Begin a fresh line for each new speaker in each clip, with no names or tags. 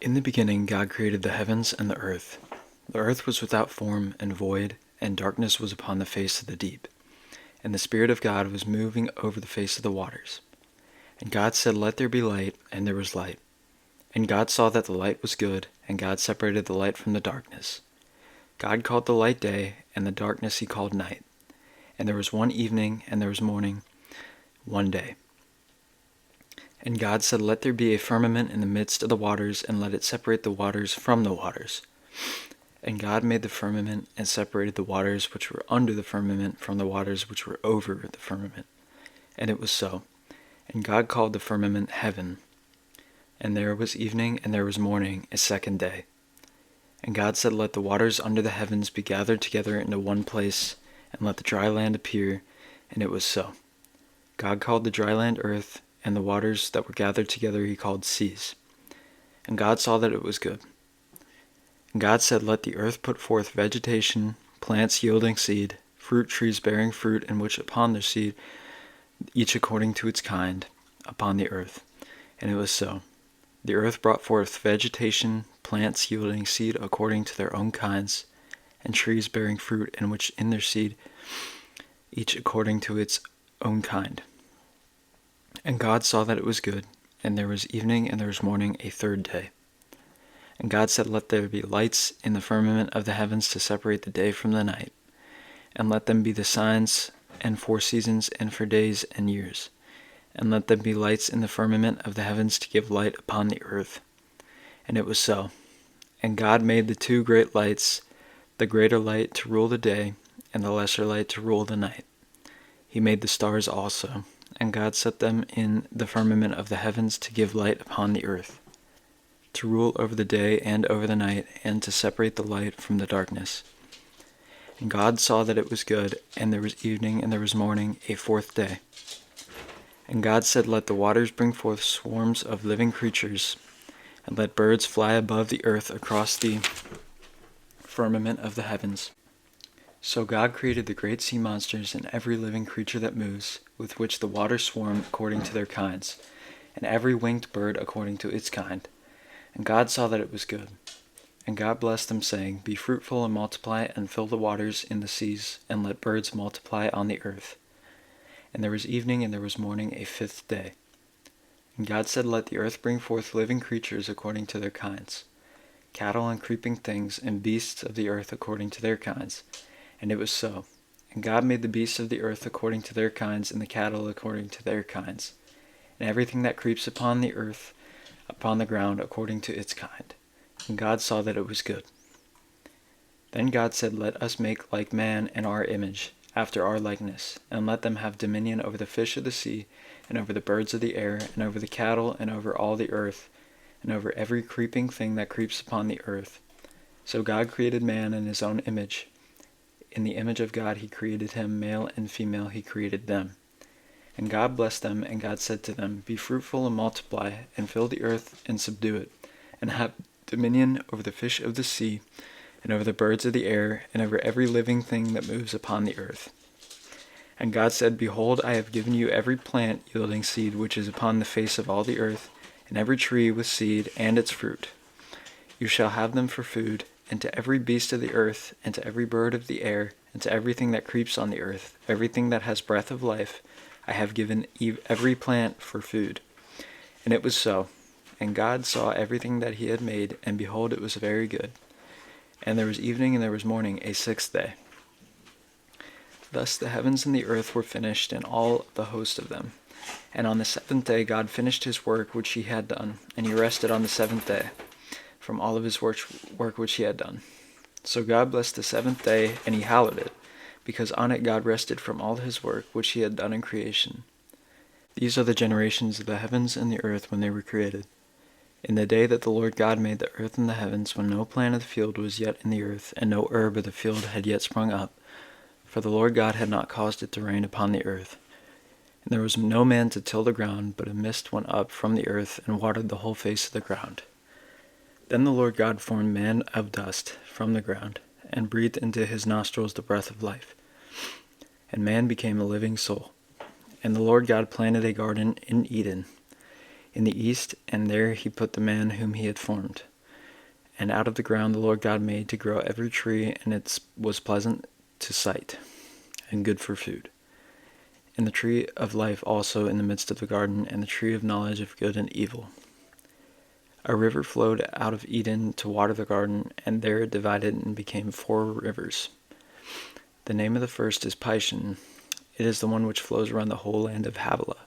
In the beginning God created the heavens and the earth. The earth was without form and void, and darkness was upon the face of the deep. And the Spirit of God was moving over the face of the waters. And God said, "Let there be light," and there was light. And God saw that the light was good, and God separated the light from the darkness. God called the light day, and the darkness he called night. And there was one evening, and there was morning, one day. And God said, "Let there be a firmament in the midst of the waters, and let it separate the waters from the waters." And God made the firmament, and separated the waters which were under the firmament from the waters which were over the firmament. And it was so. And God called the firmament heaven. And there was evening, and there was morning, a second day. And God said, "Let the waters under the heavens be gathered together into one place, and let the dry land appear." And it was so. God called the dry land earth, and the waters that were gathered together he called seas. And God saw that it was good. And God said, "Let the earth put forth vegetation, plants yielding seed, fruit trees bearing fruit, in which upon their seed, each according to its kind, upon the earth." And it was so. The earth brought forth vegetation, plants yielding seed according to their own kinds, and trees bearing fruit, in which in their seed, each according to its own kind. And God saw that it was good, and there was evening and there was morning, a third day. And God said, "Let there be lights in the firmament of the heavens to separate the day from the night, and let them be the signs and for seasons and for days and years. And let them be lights in the firmament of the heavens to give light upon the earth." And it was so. And God made the two great lights, the greater light to rule the day, and the lesser light to rule the night. He made the stars also, and God set them in the firmament of the heavens to give light upon the earth, to rule over the day and over the night, and to separate the light from the darkness. And God saw that it was good, and there was evening and there was morning, a fourth day. And God said, "Let the waters bring forth swarms of living creatures, and let birds fly above the earth across the firmament of the heavens." So God created the great sea monsters and every living creature that moves, with which the waters swarm according to their kinds, and every winged bird according to its kind. And God saw that it was good. And God blessed them, saying, "Be fruitful and multiply, and fill the waters in the seas, and let birds multiply on the earth." And there was evening and there was morning, a fifth day. And God said, "Let the earth bring forth living creatures according to their kinds, cattle and creeping things, and beasts of the earth according to their kinds." And it was so. And God made the beasts of the earth according to their kinds, and the cattle according to their kinds, and everything that creeps upon the earth, upon the ground, according to its kind. And God saw that it was good. Then God said, "Let us make like man in our image, after our likeness, and let them have dominion over the fish of the sea, and over the birds of the air, and over the cattle, and over all the earth, and over every creeping thing that creeps upon the earth." So God created man in his own image. In the image of God he created him, male and female he created them. And God blessed them, and God said to them, "Be fruitful and multiply, and fill the earth and subdue it, and have dominion over the fish of the sea, and over the birds of the air, and over every living thing that moves upon the earth." And God said, "Behold, I have given you every plant yielding seed which is upon the face of all the earth, and every tree with seed and its fruit. You shall have them for food, and to every beast of the earth, and to every bird of the air, and to everything that creeps on the earth, everything that has breath of life, I have given every plant for food." And it was so. And God saw everything that he had made, and behold, it was very good. And there was evening and there was morning, a sixth day. Thus the heavens and the earth were finished, and all the host of them. And on the seventh day God finished his work which he had done, and he rested on the seventh day from all of his work which he had done. So God blessed the seventh day, and he hallowed it, because on it God rested from all his work which he had done in creation. These are the generations of the heavens and the earth when they were created. In the day that the Lord God made the earth and the heavens, when no plant of the field was yet in the earth, and no herb of the field had yet sprung up, for the Lord God had not caused it to rain upon the earth. And there was no man to till the ground, but a mist went up from the earth and watered the whole face of the ground. Then the Lord God formed man of dust from the ground, and breathed into his nostrils the breath of life. And man became a living soul. And the Lord God planted a garden in Eden, in the east, and there he put the man whom he had formed. And out of the ground the Lord God made to grow every tree, and it was pleasant to sight, and good for food. And the tree of life also in the midst of the garden, and the tree of knowledge of good and evil. A river flowed out of Eden to water the garden, and there it divided and became 4 rivers. The name of the first is Pishon. It is the one which flows around the whole land of Havilah.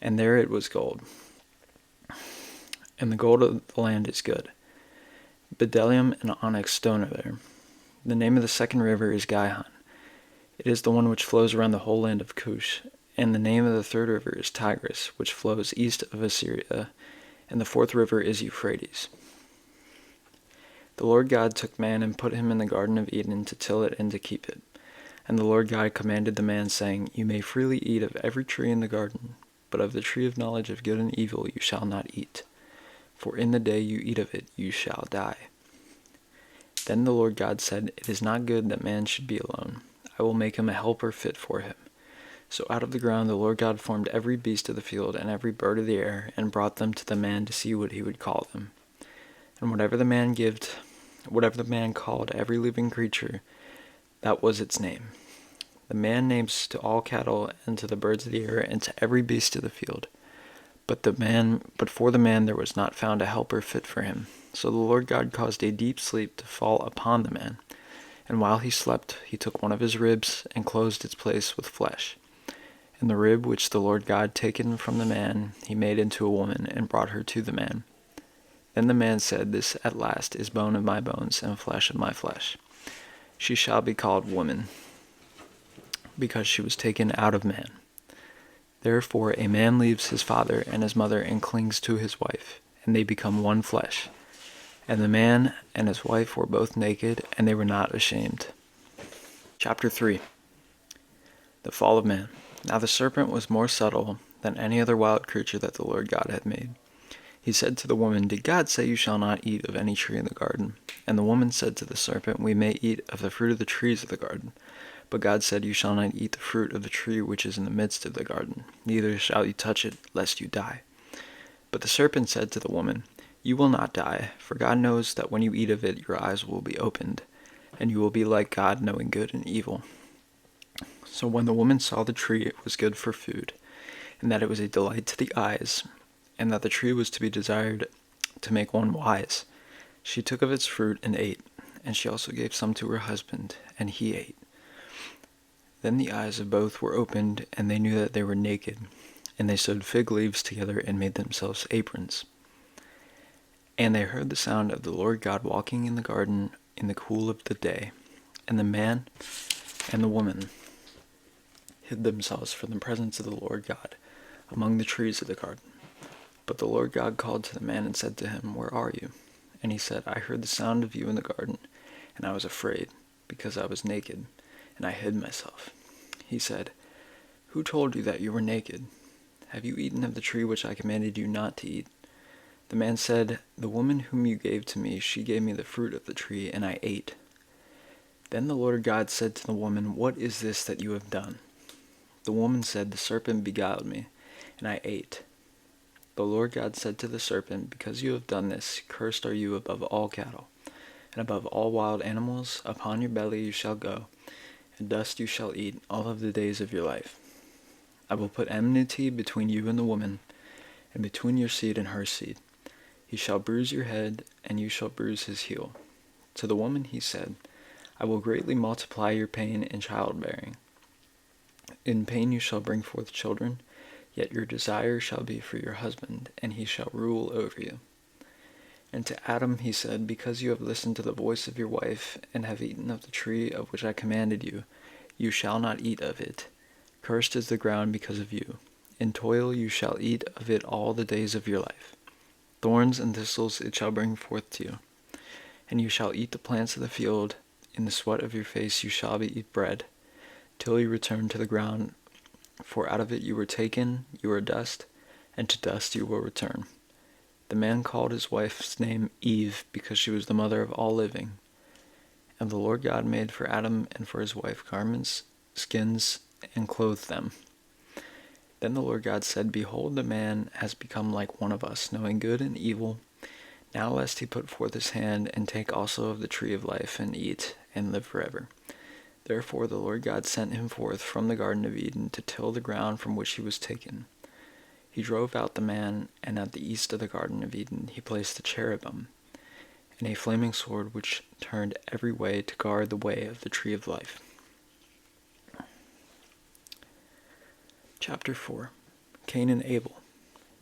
And there it was gold. And the gold of the land is good. Bdellium and onyx stone are there. The name of the second river is Gihon. It is the one which flows around the whole land of Cush. And the name of the third river is Tigris, which flows east of Assyria. And the fourth river is Euphrates. The Lord God took man and put him in the Garden of Eden to till it and to keep it. And the Lord God commanded the man, saying, You may freely eat of every tree in the garden, but of the tree of knowledge of good and evil you shall not eat. For in the day you eat of it you shall die. Then the Lord God said, It is not good that man should be alone. I will make him a helper fit for him. So out of the ground the Lord God formed every beast of the field and every bird of the air, and brought them to the man to see what he would call them. And whatever the man called every living creature, that was its name. The man names to all cattle, and to the birds of the air, and to every beast of the field. But for the man there was not found a helper fit for him. So the Lord God caused a deep sleep to fall upon the man. And while he slept, he took one of his ribs, and closed its place with flesh. And the rib which the Lord God taken from the man, he made into a woman, and brought her to the man. Then the man said, This at last is bone of my bones, and flesh of my flesh. She shall be called woman, because she was taken out of man. Therefore a man leaves his father and his mother, and clings to his wife, and they become one flesh. And the man and his wife were both naked, and they were not ashamed. Chapter 3. The fall of man. Now the serpent was more subtle than any other wild creature that the Lord God had made. He said to the woman, Did God say you shall not eat of any tree in the garden? And the woman said to the serpent, We may eat of the fruit of the trees of the garden. But God said, You shall not eat the fruit of the tree which is in the midst of the garden, neither shall you touch it, lest you die. But the serpent said to the woman, You will not die, for God knows that when you eat of it your eyes will be opened, and you will be like God, knowing good and evil. So when the woman saw the tree, it was good for food, and that it was a delight to the eyes, and that the tree was to be desired to make one wise, she took of its fruit and ate, and she also gave some to her husband, and he ate. Then the eyes of both were opened, and they knew that they were naked, and they sewed fig leaves together and made themselves aprons. And they heard the sound of the Lord God walking in the garden in the cool of the day, and the man and the woman hid themselves from the presence of the Lord God among the trees of the garden. But the Lord God called to the man and said to him, Where are you? And he said, I heard the sound of you in the garden, and I was afraid, because I was naked, and I hid myself. He said, Who told you that you were naked? Have you eaten of the tree which I commanded you not to eat? The man said, The woman whom you gave to me, she gave me the fruit of the tree, and I ate. Then the Lord God said to the woman, What is this that you have done? The woman said, The serpent beguiled me, and I ate. The Lord God said to the serpent, Because you have done this, cursed are you above all cattle, and above all wild animals. Upon your belly you shall go, and dust you shall eat all of the days of your life. I will put enmity between you and the woman, and between your seed and her seed. He shall bruise your head, and you shall bruise his heel. To the woman he said, I will greatly multiply your pain in childbearing. In pain you shall bring forth children, yet your desire shall be for your husband, and he shall rule over you. And to Adam he said, Because you have listened to the voice of your wife, and have eaten of the tree of which I commanded you, you shall not eat of it. Cursed is the ground because of you. In toil you shall eat of it all the days of your life. Thorns and thistles it shall bring forth to you. And you shall eat the plants of the field. In the sweat of your face you shall eat bread, till you return to the ground. For out of it you were taken, you are dust, and to dust you will return. The man called his wife's name Eve, because she was the mother of all living. And the Lord God made for Adam and for his wife garments, skins, and clothed them. Then the Lord God said, Behold, the man has become like one of us, knowing good and evil. Now lest he put forth his hand and take also of the tree of life and eat and live forever. Therefore the Lord God sent him forth from the Garden of Eden to till the ground from which he was taken. He drove out the man, and at the east of the Garden of Eden he placed a cherubim, and a flaming sword which turned every way to guard the way of the tree of life. Chapter 4. Cain and Abel.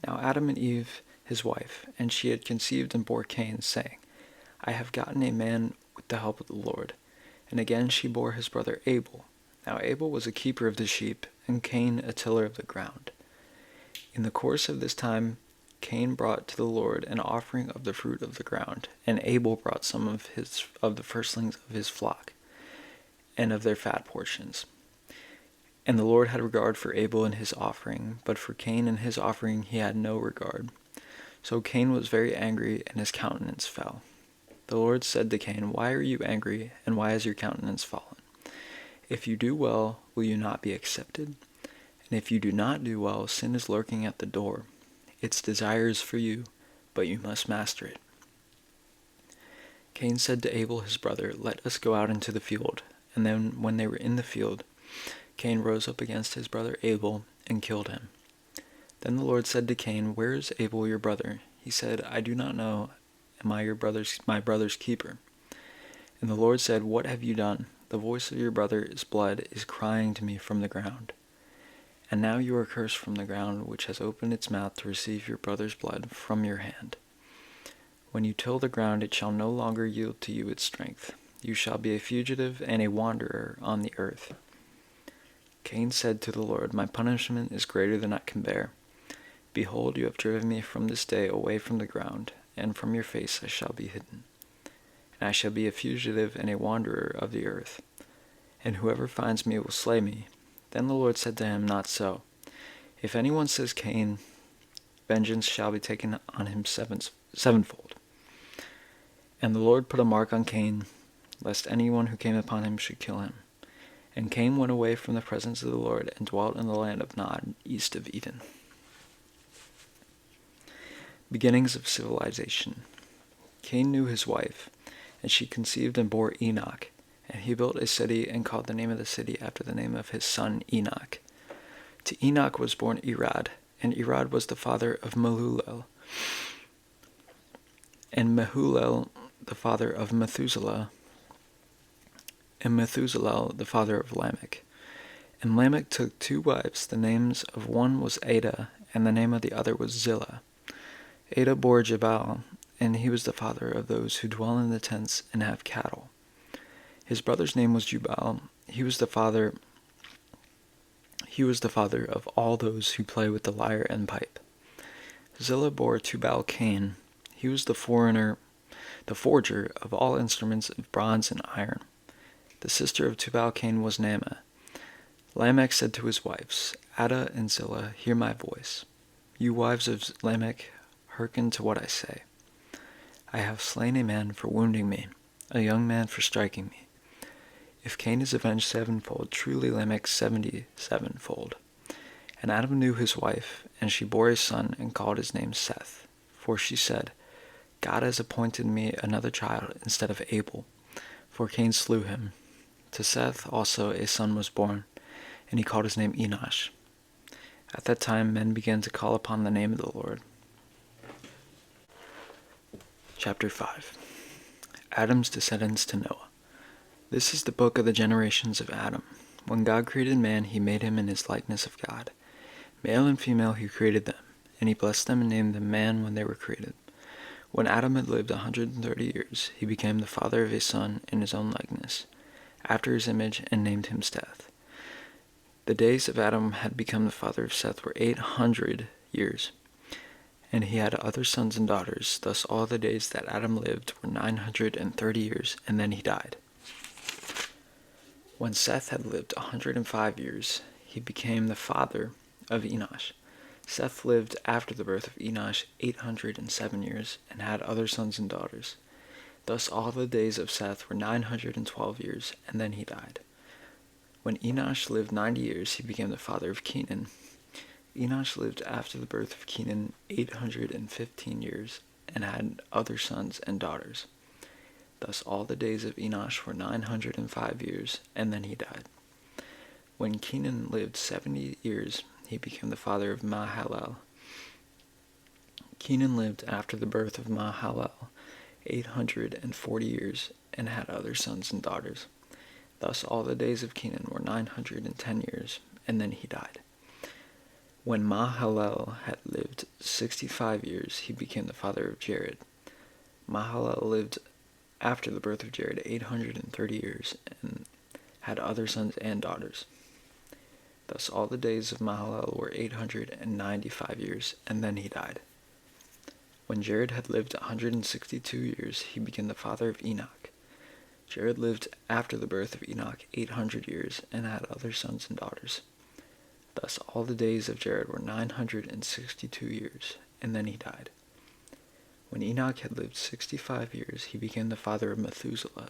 Now Adam and Eve, his wife, and she had conceived and bore Cain, saying, I have gotten a man with the help of the Lord. And again she bore his brother Abel. Now Abel was a keeper of the sheep, and Cain a tiller of the ground. In the course of this time Cain brought to the Lord an offering of the fruit of the ground, and Abel brought some of the firstlings of his flock, and of their fat portions. And the Lord had regard for Abel and his offering, but for Cain and his offering he had no regard. So Cain was very angry, and his countenance fell. The Lord said to Cain, Why are you angry, and why has your countenance fallen? If you do well, will you not be accepted? And if you do not do well, sin is lurking at the door. Its desire is for you, but you must master it. Cain said to Abel his brother, Let us go out into the field. And then when they were in the field, Cain rose up against his brother Abel and killed him. Then the Lord said to Cain, Where is Abel your brother? He said, I do not know. Am I my brother's keeper? And the Lord said, What have you done? The voice of your brother's blood is crying to me from the ground. And now you are cursed from the ground, which has opened its mouth to receive your brother's blood from your hand. When you till the ground, it shall no longer yield to you its strength. You shall be a fugitive and a wanderer on the earth. Cain said to the Lord, My punishment is greater than I can bear. Behold, you have driven me from this day away from the ground, and from your face I shall be hidden. And I shall be a fugitive and a wanderer of the earth. And whoever finds me will slay me. Then the Lord said to him, Not so. If anyone says Cain, vengeance shall be taken on him sevenfold. And the Lord put a mark on Cain, lest anyone who came upon him should kill him. And Cain went away from the presence of the Lord and dwelt in the land of Nod, east of Eden. Beginnings of civilization. Cain knew his wife, and she conceived and bore Enoch. And he built a city and called the name of the city after the name of his son Enoch. To Enoch was born Irad, and Irad was the father of Mehullel, and Mehullel the father of Methuselah, and Methuselah the father of Lamech. And Lamech took 2 wives. The names of one was Ada, and the name of the other was Zillah. Ada bore Jabal, and he was the father of those who dwell in the tents and have cattle. His brother's name was Jubal. He was the father of all those who play with the lyre and pipe. Zillah bore Tubal-Cain. He was the forger of all instruments of bronze and iron. The sister of Tubal-Cain was Naamah. Lamech said to his wives, Ada and Zillah, hear my voice. You wives of Lamech, hearken to what I say. I have slain a man for wounding me, a young man for striking me. If Cain is avenged sevenfold, truly Lamech 77-fold. And Adam knew his wife, and she bore a son and called his name Seth. For she said, God has appointed me another child instead of Abel, for Cain slew him. To Seth also a son was born, and he called his name Enosh. At that time men began to call upon the name of the Lord. Chapter 5. Adam's descendants to Noah. This is the book of the generations of Adam. When God created man, he made him in his likeness of God. Male and female he created them, and he blessed them and named them man when they were created. When Adam had lived 130 years, he became the father of a son in his own likeness, after his image, and named him Seth. The days of Adam had become the father of Seth were 800 years, and he had other sons and daughters. Thus all the days that Adam lived were 930 years, and then he died. When Seth had lived 105 years, he became the father of Enosh. Seth lived after the birth of Enosh 807 years, and had other sons and daughters. Thus all the days of Seth were 912 years, and then he died. When Enosh lived 90 years, he became the father of Kenan. Enosh lived after the birth of Kenan 815 years, and had other sons and daughters. Thus all the days of Enosh were 905 years, and then he died. When Kenan lived 70 years, he became the father of Mahalalel. Kenan lived after the birth of Mahalalel 840 years, and had other sons and daughters. Thus all the days of Kenan were 910 years, and then he died. When Mahalalel had lived 65 years, he became the father of Jared. Mahalalel lived after the birth of Jared 830 years, and had other sons and daughters. Thus all the days of Mahalalel were 895 years, and then he died. When Jared had lived 162 years, he became the father of Enoch. Jared lived after the birth of Enoch 800 years, and had other sons and daughters. Thus all the days of Jared were 962 years, and then he died. When Enoch had lived 65 years, he became the father of Methuselah.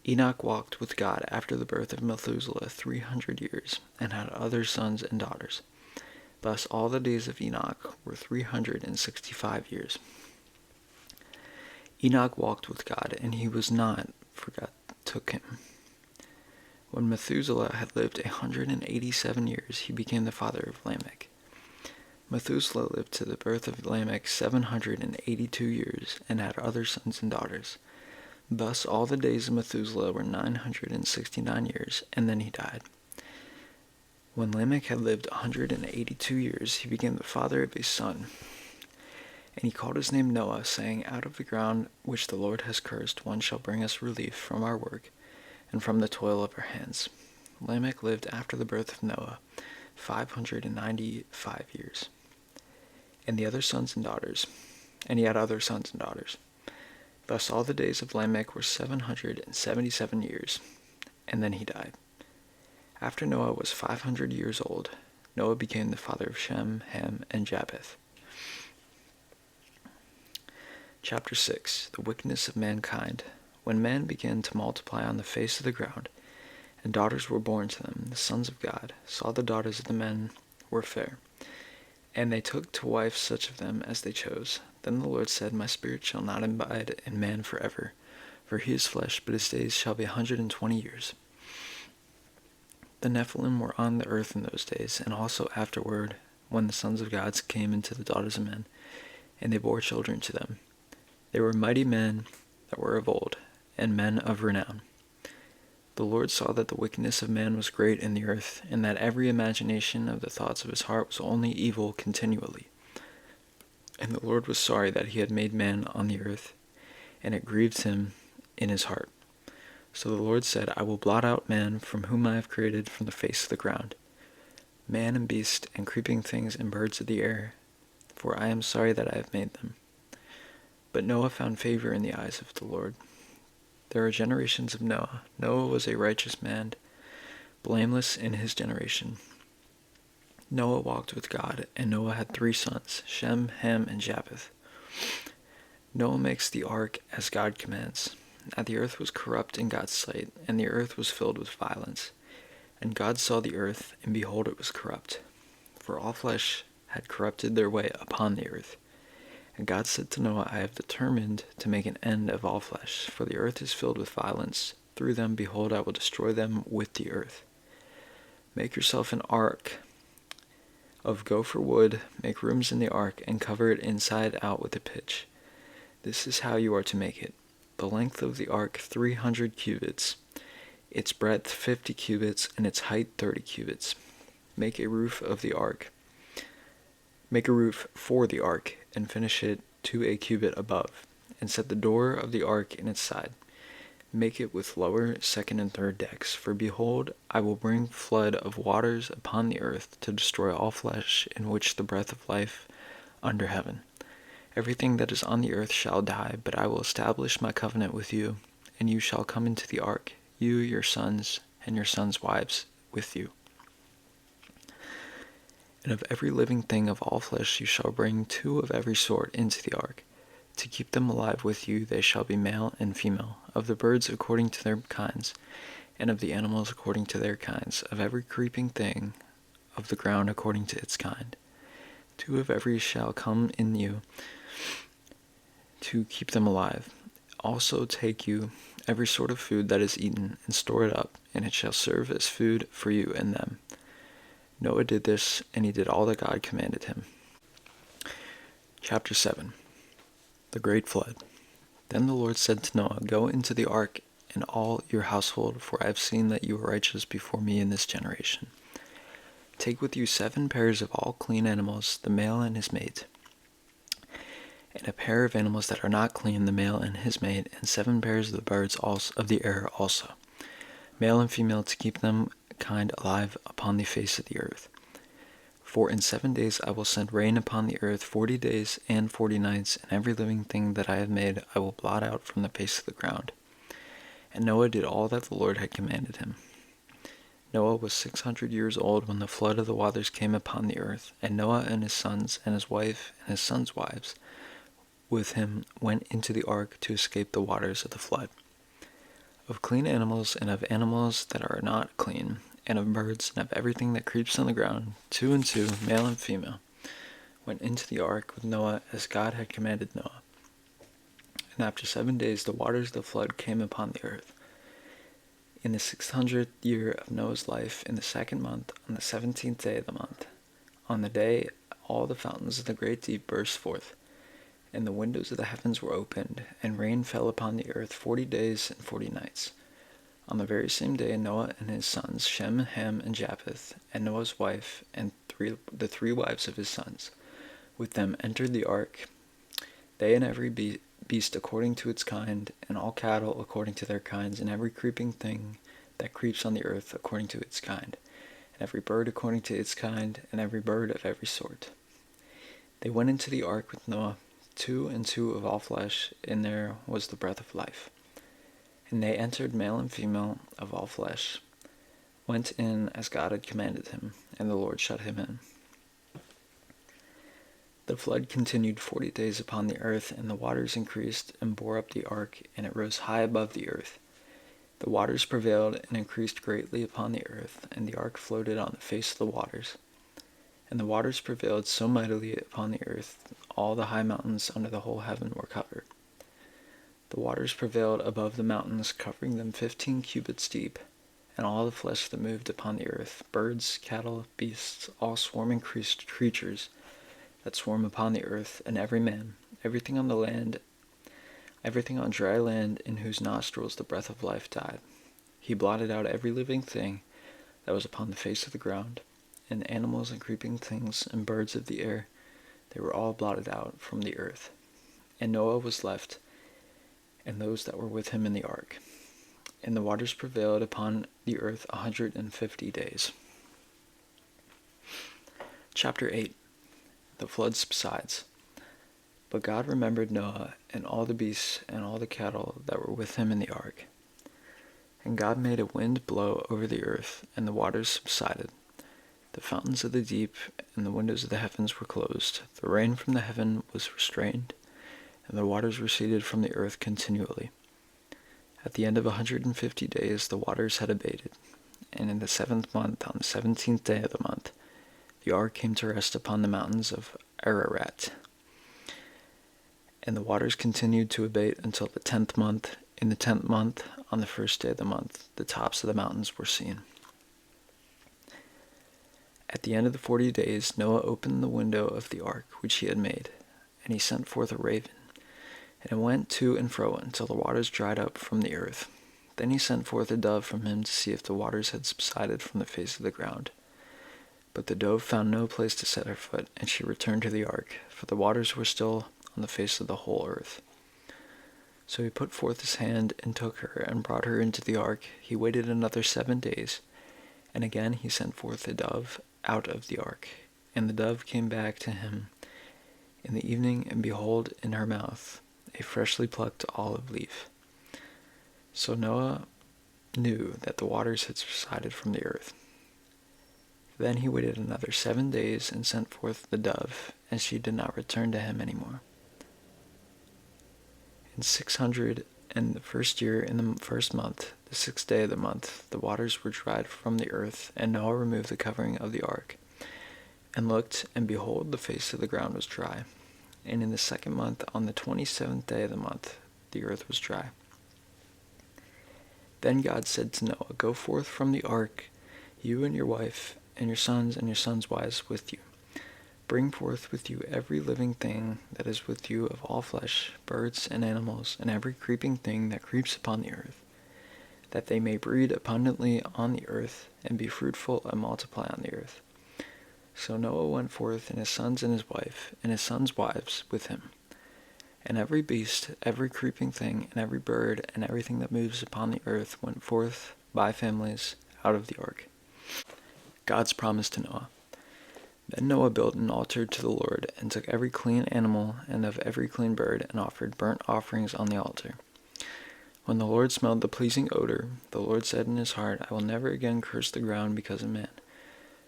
Enoch walked with God after the birth of Methuselah 300 years, and had other sons and daughters. Thus all the days of Enoch were 365 years. Enoch walked with God, and he was not, for God took him. When Methuselah had lived 187 years, he became the father of Lamech. Methuselah lived to the birth of Lamech 782 years, and had other sons and daughters. Thus all the days of Methuselah were 969 years, and then he died. When Lamech had lived 182 years, he became the father of a son. And he called his name Noah, saying, Out of the ground which the Lord has cursed, one shall bring us relief from our work, and from the toil of our hands. Lamech lived after the birth of Noah 595 years. And he had other sons and daughters. Thus all the days of Lamech were 777 years, and then he died. After Noah was 500 years old, Noah became the father of Shem, Ham, and Japheth. Chapter 6. The wickedness of mankind. When man began to multiply on the face of the ground, and daughters were born to them, the sons of God saw the daughters of the men were fair, and they took to wife such of them as they chose. Then the Lord said, My spirit shall not abide in man forever, for he is flesh, but his days shall be 120 years. The Nephilim were on the earth in those days, and also afterward, when the sons of God came into the daughters of men, and they bore children to them. They were mighty men that were of old, and men of renown. The Lord saw that the wickedness of man was great in the earth, and that every imagination of the thoughts of his heart was only evil continually. And the Lord was sorry that he had made man on the earth, and it grieved him in his heart. So the Lord said, I will blot out man from whom I have created from the face of the ground, man and beast and creeping things and birds of the air, for I am sorry that I have made them. But Noah found favor in the eyes of the Lord. There are generations of Noah. Noah was a righteous man, blameless in his generation. Noah walked with God, and Noah had 3 sons, Shem, Ham, and Japheth. Noah makes the ark as God commands. Now the earth was corrupt in God's sight, and the earth was filled with violence. And God saw the earth, and behold, it was corrupt, for all flesh had corrupted their way upon the earth. And God said to Noah, I have determined to make an end of all flesh, for the earth is filled with violence. Through them, behold, I will destroy them with the earth. Make yourself an ark of gopher wood, make rooms in the ark, and cover it inside out with a pitch. This is how you are to make it. The length of the ark 300 cubits, its breadth 50 cubits, and its height 30 cubits. Make a roof for the ark, and finish it to a cubit above, and set the door of the ark in its side. Make it with lower, second, and third decks. For behold, I will bring flood of waters upon the earth to destroy all flesh in which the breath of life under heaven. Everything that is on the earth shall die, but I will establish my covenant with you, and you shall come into the ark, you, your sons, and your sons' wives with you. And of every living thing of all flesh you shall bring 2 of every sort into the ark. To keep them alive with you they shall be male and female, of the birds according to their kinds, and of the animals according to their kinds, of every creeping thing of the ground according to its kind. 2 of every shall come in you to keep them alive. Also take you every sort of food that is eaten, and store it up, and it shall serve as food for you and them. Noah did this, and he did all that God commanded him. Chapter 7. The Great Flood. Then the Lord said to Noah, Go into the ark, and all your household, for I have seen that you are righteous before me in this generation. Take with you 7 pairs of all clean animals, the male and his mate, and a pair of animals that are not clean, the male and his mate, and 7 pairs of the birds also of the air also, male and female, to keep them kind alive upon the face of the earth. For in 7 days I will send rain upon the earth 40 days and 40 nights, and every living thing that I have made I will blot out from the face of the ground. And Noah did all that the Lord had commanded him. Noah was 600 years old when the flood of the waters came upon the earth, and Noah and his sons and his wife and his sons' wives with him went into the ark to escape the waters of the flood. Of clean animals and of animals that are not clean, and of birds and of everything that creeps on the ground, 2 and 2, male and female, went into the ark with Noah as God had commanded Noah. And after 7 days the waters of the flood came upon the earth. In the 600th year of Noah's life, in the 2nd month, on the 17th day of the month, on the day all the fountains of the great deep burst forth, and the windows of the heavens were opened, and rain fell upon the earth 40 days and 40 nights. On the very same day Noah and his sons, Shem, Ham, and Japheth, and Noah's wife, and the 3 wives of his sons, with them entered the ark, they and every beast according to its kind, and all cattle according to their kinds, and every creeping thing that creeps on the earth according to its kind, and every bird according to its kind, and every bird of every sort. They went into the ark with Noah, 2 and 2 of all flesh, and there was the breath of life. And they entered, male and female of all flesh, went in as God had commanded him, and the Lord shut him in. The flood continued 40 days upon the earth, and the waters increased and bore up the ark, and it rose high above the earth. The waters prevailed and increased greatly upon the earth, and the ark floated on the face of the waters. And the waters prevailed so mightily upon the earth, all the high mountains under the whole heaven were covered. The waters prevailed above the mountains, covering them 15 cubits deep, and all the flesh that moved upon the earth, birds, cattle, beasts, all swarming creatures that swarm upon the earth, and every man, everything on the land, everything on dry land in whose nostrils the breath of life died. He blotted out every living thing that was upon the face of the ground, and animals and creeping things and birds of the air, they were all blotted out from the earth. And Noah was left, and those that were with him in the ark. And the waters prevailed upon the earth 150 days. Chapter 8. The flood subsides. But God remembered Noah and all the beasts and all the cattle that were with him in the ark. And God made a wind blow over the earth, and the waters subsided. The fountains of the deep and the windows of the heavens were closed. The rain from the heaven was restrained, and the waters receded from the earth continually. At the end of 150 days the waters had abated, and in the 7th month, on the 17th day of the month, the ark came to rest upon the mountains of Ararat. And the waters continued to abate until the 10th month. In the 10th month, on the 1st day of the month, the tops of the mountains were seen. At the end of the 40 days, Noah opened the window of the ark which he had made, and he sent forth a raven, and it went to and fro until the waters dried up from the earth. Then he sent forth a dove from him to see if the waters had subsided from the face of the ground. But the dove found no place to set her foot, and she returned to the ark, for the waters were still on the face of the whole earth. So he put forth his hand and took her and brought her into the ark. He waited another 7 days, and again he sent forth a dove out of the ark. And the dove came back to him in the evening, and behold, in her mouth a freshly plucked olive leaf. So Noah knew that the waters had subsided from the earth. Then he waited another 7 days and sent forth the dove, and she did not return to him any more. In 601st year, in the 1st month, the 6th day of the month, the waters were dried from the earth, and Noah removed the covering of the ark, and looked, and behold, the face of the ground was dry. And in the 2nd month, on the 27th day of the month, the earth was dry. Then God said to Noah, Go forth from the ark, you and your wife, and your sons' wives with you. Bring forth with you every living thing that is with you of all flesh, birds and animals, and every creeping thing that creeps upon the earth, that they may breed abundantly on the earth, and be fruitful and multiply on the earth. So Noah went forth, and his sons and his wife, and his sons' wives with him. And every beast, every creeping thing, and every bird, and everything that moves upon the earth went forth by families out of the ark. God's promise to Noah. Then Noah built an altar to the Lord, and took every clean animal and of every clean bird, and offered burnt offerings on the altar. When the Lord smelled the pleasing odor, the Lord said in his heart, I will never again curse the ground because of man.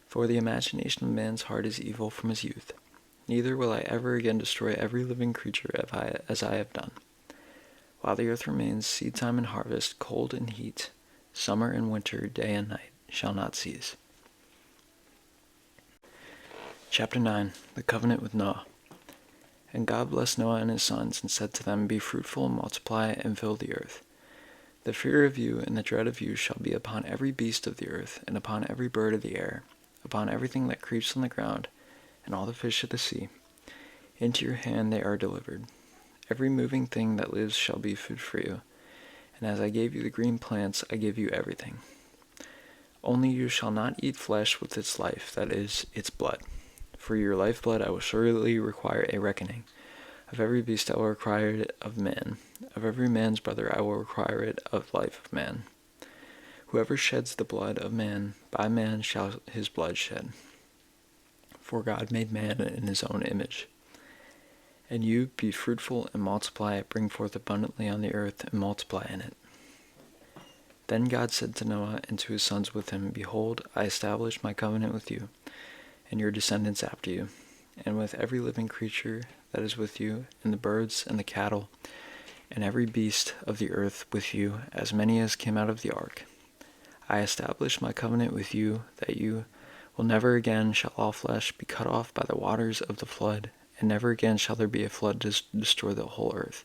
For the imagination of man's heart is evil from his youth. Neither will I ever again destroy every living creature as I have done. While the earth remains, seedtime and harvest, cold and heat, summer and winter, day and night, shall not cease. Chapter 9. The Covenant with Noah. And God blessed Noah and his sons, and said to them, Be fruitful, and multiply, and fill the earth. The fear of you and the dread of you shall be upon every beast of the earth, and upon every bird of the air, upon everything that creeps on the ground, and all the fish of the sea. Into your hand they are delivered. Every moving thing that lives shall be food for you. And as I gave you the green plants, I give you everything. Only you shall not eat flesh with its life, that is, its blood. For your lifeblood I will surely require a reckoning. Of every beast I will require it of man. Of every man's brother I will require it of life of man. Whoever sheds the blood of man, by man shall his blood shed. For God made man in his own image. And you be fruitful and multiply, bring forth abundantly on the earth, and multiply in it. Then God said to Noah and to his sons with him, Behold, I establish my covenant with you, and your descendants after you, and with every living creature that is with you, and the birds and the cattle, and every beast of the earth with you, as many as came out of the ark. I establish my covenant with you, that you will never again shall all flesh be cut off by the waters of the flood, and never again shall there be a flood to destroy the whole earth.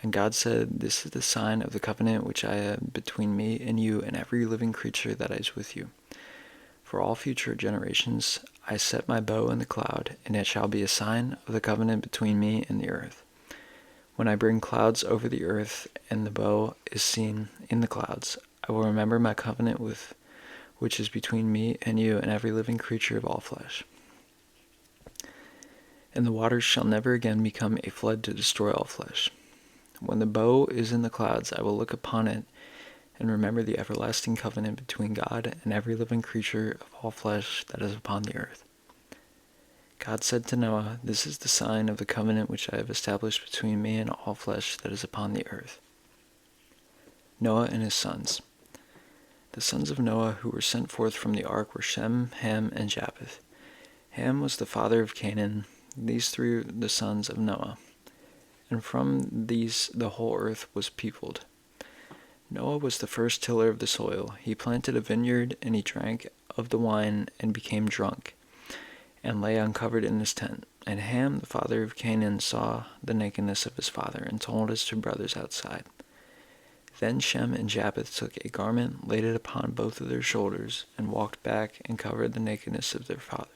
And God said, This is the sign of the covenant which I have between me and you and every living creature that is with you. For all future generations I set my bow in the cloud, and it shall be a sign of the covenant between me and the earth. When I bring clouds over the earth, and the bow is seen in the clouds, I will remember my covenant which is between me and you and every living creature of all flesh. And the waters shall never again become a flood to destroy all flesh. When the bow is in the clouds, I will look upon it and remember the everlasting covenant between God and every living creature of all flesh that is upon the earth. God said to Noah, This is the sign of the covenant which I have established between me and all flesh that is upon the earth. Noah and his sons. The sons of Noah who were sent forth from the ark were Shem, Ham, and Japheth. Ham was the father of Canaan. These three were the sons of Noah. And from these the whole earth was peopled. Noah was the first tiller of the soil. He planted a vineyard, and he drank of the wine, and became drunk, and lay uncovered in his tent. And Ham, the father of Canaan, saw the nakedness of his father, and told his two brothers outside. Then Shem and Japheth took a garment, laid it upon both of their shoulders, and walked back and covered the nakedness of their father.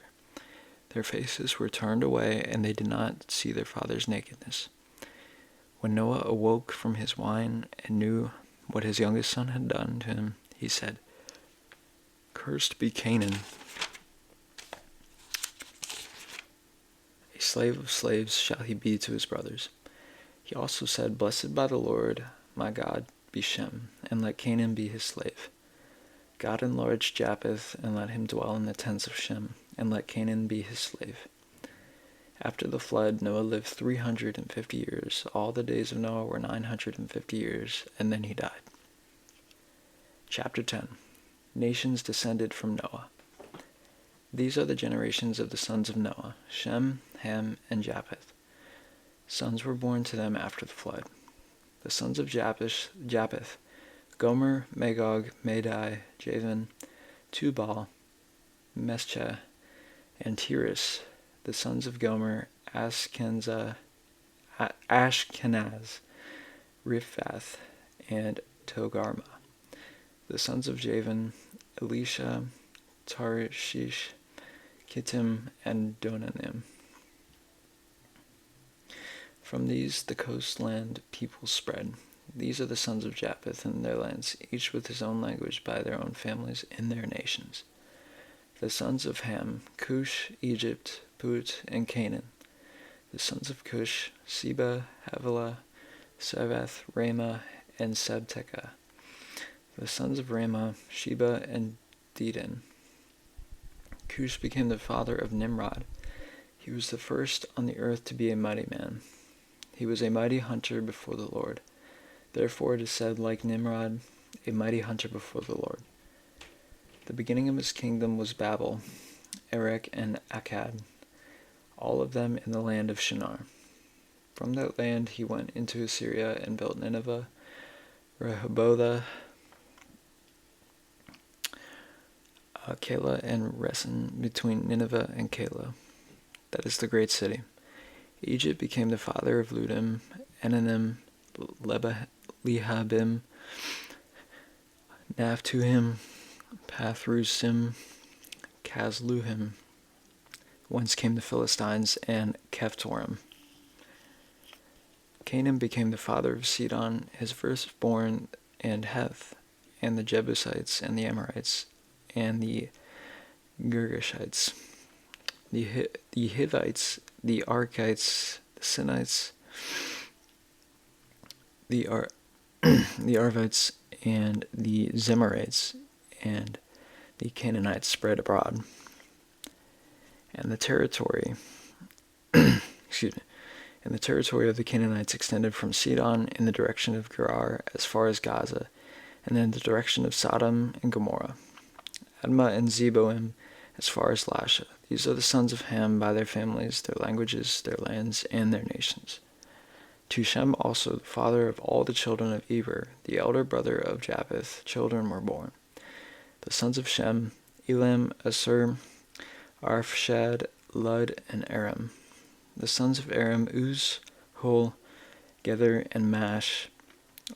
Their faces were turned away, and they did not see their father's nakedness. When Noah awoke from his wine and knew what his youngest son had done to him, he said, Cursed be Canaan, a slave of slaves shall he be to his brothers. He also said, Blessed by the Lord my God be Shem, and let Canaan be his slave. God enlarged Japheth, and let him dwell in the tents of Shem, and let Canaan be his slave. After the flood, Noah lived 350 years. All the days of Noah were 950 years, and then he died. Chapter 10. Nations descended from Noah. These are the generations of the sons of Noah, Shem, Ham, and Japheth. Sons were born to them after the flood. The sons of Japheth, Gomer, Magog, Madai, Javan, Tubal, Meschah, and Tiras. The sons of Gomer, Ashkenaz, Riphath, and Togarmah. The sons of Javan, Elisha, Tarshish, Kittim, and Dodanim. From these the coastland people spread. These are the sons of Japheth in their lands, each with his own language by their own families in their nations. The sons of Ham, Cush, Egypt, Put, and Canaan. The sons of Cush, Seba, Havilah, Savath, Ramah, and Sabteka. The sons of Ramah, Sheba, and Dedan. Cush became the father of Nimrod. He was the first on the earth to be a mighty man. He was a mighty hunter before the Lord. Therefore it is said, like Nimrod, a mighty hunter before the Lord. The beginning of his kingdom was Babel, Erech, and Akkad, all of them in the land of Shinar. From that land he went into Assyria and built Nineveh, Rehoboth, Calah, and Resen, between Nineveh and Calah. That is the great city. Egypt became the father of Ludim, Ananim, Lehabim, Naphtuhim, Pathrusim, Casluhim, whence came the Philistines, and Kephtorim. Canaan became the father of Sidon, his firstborn, and Heth, and the Jebusites, and the Amorites, and the Girgashites, the Hivites, the Arkites, the Sinites, the Arvites, and the Zemarites, and the Canaanites spread abroad. And the territory, and the territory of the Canaanites extended from Sidon in the direction of Gerar as far as Gaza, and in the direction of Sodom and Gomorrah, Admah and Zeboim as far as Lasha. These are the sons of Ham by their families, their languages, their lands, and their nations. To Shem also, the father of all the children of Eber, the elder brother of Japheth, children were born. The sons of Shem, Elam, Asur, Arphshad, Lud, and Aram. The sons of Aram, Uz, Hul, Gether, and Mash.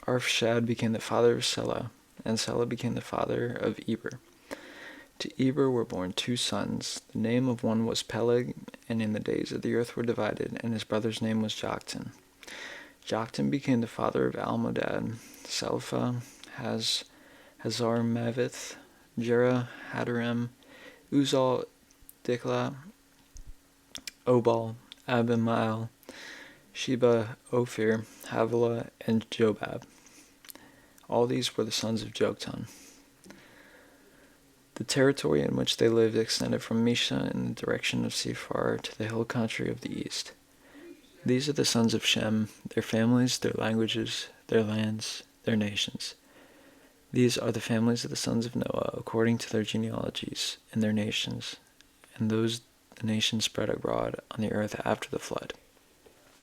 Arphshad became the father of Selah, and Selah became the father of Eber. To Eber were born 2 sons. The name of one was Peleg, and in the days of the earth were divided, and his brother's name was Joktan. Joktan became the father of Almodad, Selpha, Hazarmaveth, Jerah, Hadoram, Uzal, Diklah, Obal, Abimael, Sheba, Ophir, Havilah, and Jobab. All these were the sons of Joktan. The territory in which they lived extended from Misha in the direction of Sephar to the hill country of the east. These are the sons of Shem, their families, their languages, their lands, their nations. These are the families of the sons of Noah, according to their genealogies and their nations, and those the nations spread abroad on the earth after the flood.